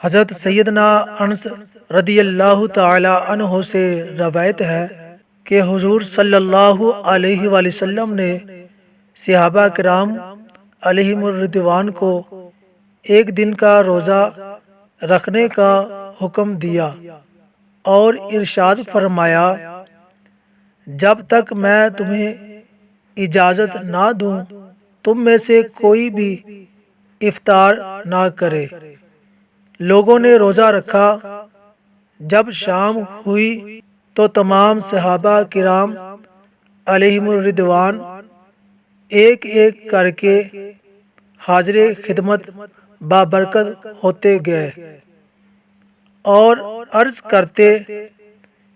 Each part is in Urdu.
حضرت سیدنا انس رضی اللہ تعالی عنہ سے روایت ہے کہ حضور صلی اللہ علیہ وآلہ وسلم نے صحابہ کرام علیہم الرضوان کو ایک دن کا روزہ رکھنے کا حکم دیا اور ارشاد فرمایا، جب تک میں تمہیں اجازت نہ دوں تم میں سے کوئی بھی افطار نہ کرے۔ لوگوں نے روزہ رکھا۔ جب شام ہوئی تو تمام صحابہ کرام علیہم الرضوان ایک ایک کر کے حاضر خدمت بابرکت ہوتے گئے اور عرض کرتے،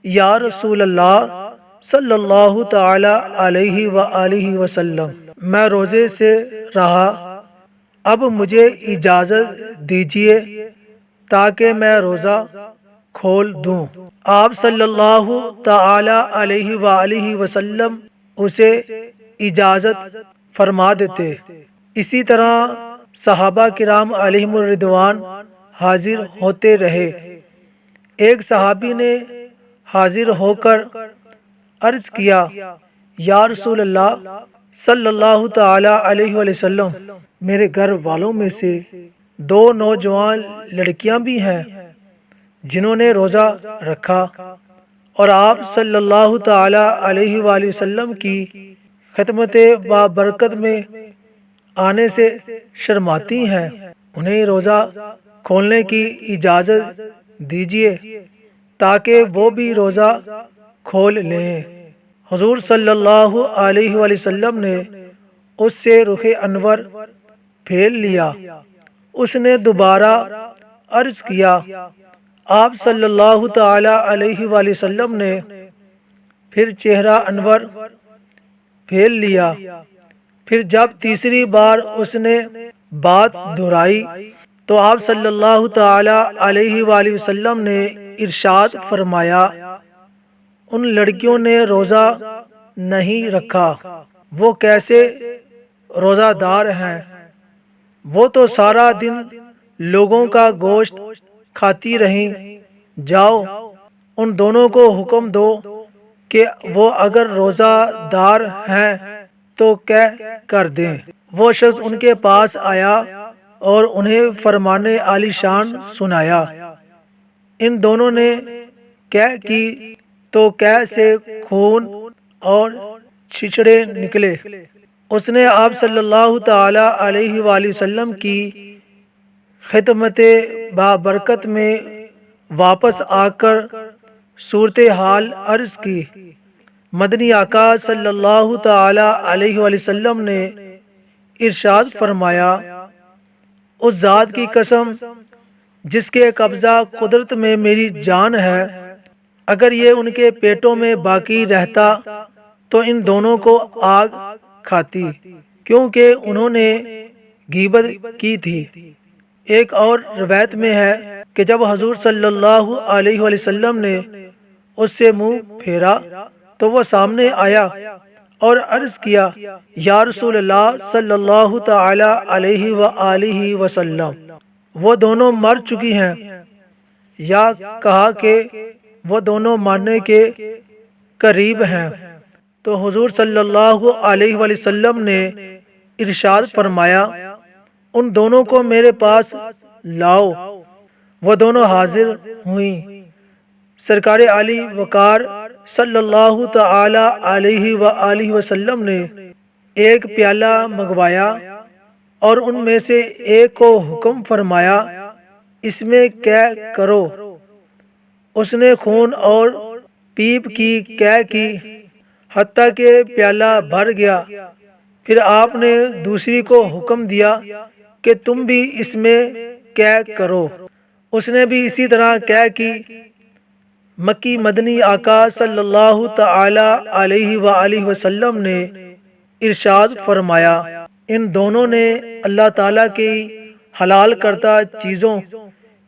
یا رسول اللہ صلی اللہ تعالی علیہ وآلہ وسلم، میں روزے سے رہا، اب مجھے اجازت دیجیے تاکہ میں روزہ کھول دوں۔ آپ صلی اللہ تعالی علیہ وآلہ وسلم اسے اجازت فرما دیتے۔ اسی طرح صحابہ کرام علیہم الرضوان حاضر ہوتے رہے۔ ایک صحابی نے حاضر ہو کر عرض کیا، یا رسول اللہ صلی اللہ تعالی علیہ وآلہ وسلم، میرے گھر والوں میں سے دو نوجوان لڑکیاں بھی ہیں جنہوں نے روزہ رکھا اور آپ صلی اللہ تعالی علیہ وآلہ وسلم کی خدمت بابرکت میں آنے سے شرماتی ہیں، انہیں روزہ کھولنے کی اجازت دیجیے تاکہ وہ بھی روزہ کھول لیں۔ حضور صلی اللہ علیہ وآلہ وسلم نے اس سے رخ انور پھیر لیا۔ اس نے دوبارہ عرض کیا۔ آپ صلی اللہ تعالی علیہ وآلہ وسلم نے پھر چہرہ انور پھیر لیا۔ پھر جب تیسری بار اس نے بات دہرائی تو آپ صلی اللہ تعالی علیہ وآلہ وسلم نے ارشاد فرمایا، ان لڑکیوں نے روزہ نہیں رکھا، وہ کیسے روزہ دار ہیں؟ وہ تو سارا دن لوگوں کا گوشت کھاتی رہیں۔ جاؤ ان دونوں کو حکم دو کہ وہ اگر روزہ دار ہیں تو کہہ کر دیں۔ وہ شخص ان کے پاس آیا اور انہیں فرمان عالی شان سنایا۔ ان دونوں نے کہہ کی تو کہہ سے خون اور چھچڑے نکلے۔ اس نے آپ صلی اللہ تعالی علیہ وآلہ وسلم کی خدمت بابرکت میں واپس آ کر صورتحال عرض کی۔ مدنی آقا صلی اللہ تعالی علیہ وآلہ وسلم نے ارشاد فرمایا، اس ذات کی قسم جس کے قبضہ قدرت میں میری جان ہے، اگر یہ ان کے پیٹوں میں باقی رہتا تو ان دونوں کو آگ کھاتی، کیونکہ انہوں نے غیبت کی تھی۔ ایک اور روایت میں ہے کہ جب حضور صلی اللہ علیہ وآلہ وسلم نے اس سے منہ پھیرا تو وہ سامنے آیا اور عرض کیا، یا رسول اللہ صلی اللہ تعالی علیہ وآلہ وسلم، وہ دونوں مر چکی ہیں، یا کہا کہ وہ دونوں مرنے کے قریب ہیں۔ تو حضور صلی اللہ علیہ وآلہ وسلم نے ارشاد فرمایا، ان دونوں کو میرے پاس لاؤ۔ وہ دونوں حاضر ہوئیں۔ سرکار علی وقار صلی اللہ تعالی علیہ وآلہ وسلم نے ایک پیالہ منگوایا اور ان میں سے ایک کو حکم فرمایا، اس میں قے کرو۔ اس نے خون اور پیپ کی قے کی حتیٰ کہ پیالہ بھر گیا۔ پھر آپ نے دوسری کو حکم دیا کہ تم بھی اس میں قے کرو۔ اس نے بھی اسی طرح قے کی۔ مکی مدنی آقا صلی اللہ تعالی علیہ وآلہ وسلم نے ارشاد فرمایا، ان دونوں نے اللہ تعالیٰ کی حلال کردہ چیزوں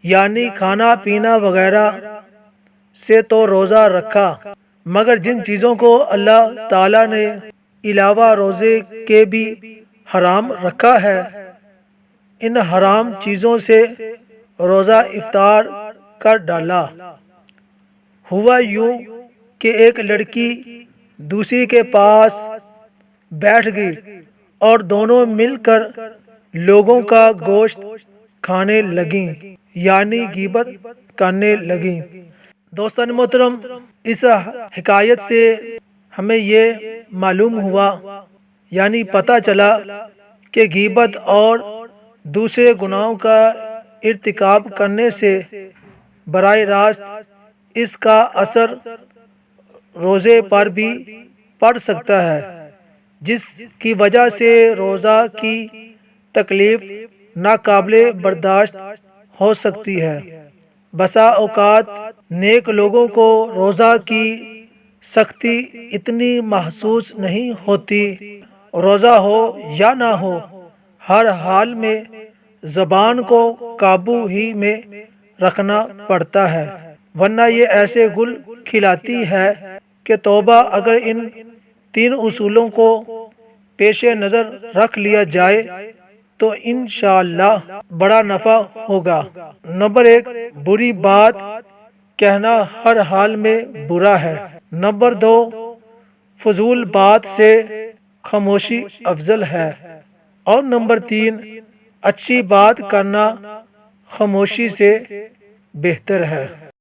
یعنی کھانا پینا وغیرہ سے تو روزہ رکھا، مگر جن چیزوں کو اللہ تعالیٰ نے علاوہ روزے کے بھی حرام رکھا ہے، ان حرام چیزوں سے روزہ افطار کر ڈالا۔ ہوا یوں کہ ایک لڑکی دوسری کے پاس بیٹھ گئی اور دونوں مل کر لوگوں کا گوشت کھانے لگیں، یعنی غیبت کرنے لگیں۔ دوستان محترم، اس حکایت سے ہمیں یہ معلوم ہوا، یعنی پتہ چلا کہ غیبت اور دوسرے گناہوں کا ارتکاب کرنے سے براہ راست اس کا اثر روزے پر بھی پڑ سکتا ہے، جس کی وجہ سے روزہ کی تکلیف ناقابل برداشت ہو سکتی ہے۔ بسا اوقات نیک لوگوں کو روزہ کی سختی اتنی محسوس نہیں ہوتی، روزہ ہو یا نہ ہو، ہر حال میں زبان کو قابو ہی میں رکھنا پڑتا ہے، ورنہ یہ ایسے گل کھلاتی ہے کہ توبہ اگر ان 3 اصولوں کو پیش نظر رکھ لیا جائے تو انشاءاللہ بڑا نفع ہوگا۔ نمبر 1، بری بات کہنا ہر حال میں برا ہے۔ نمبر 2، فضول بات سے خاموشی افضل ہے۔ اور نمبر 3، اچھی بات کرنا خاموشی سے بہتر ہے۔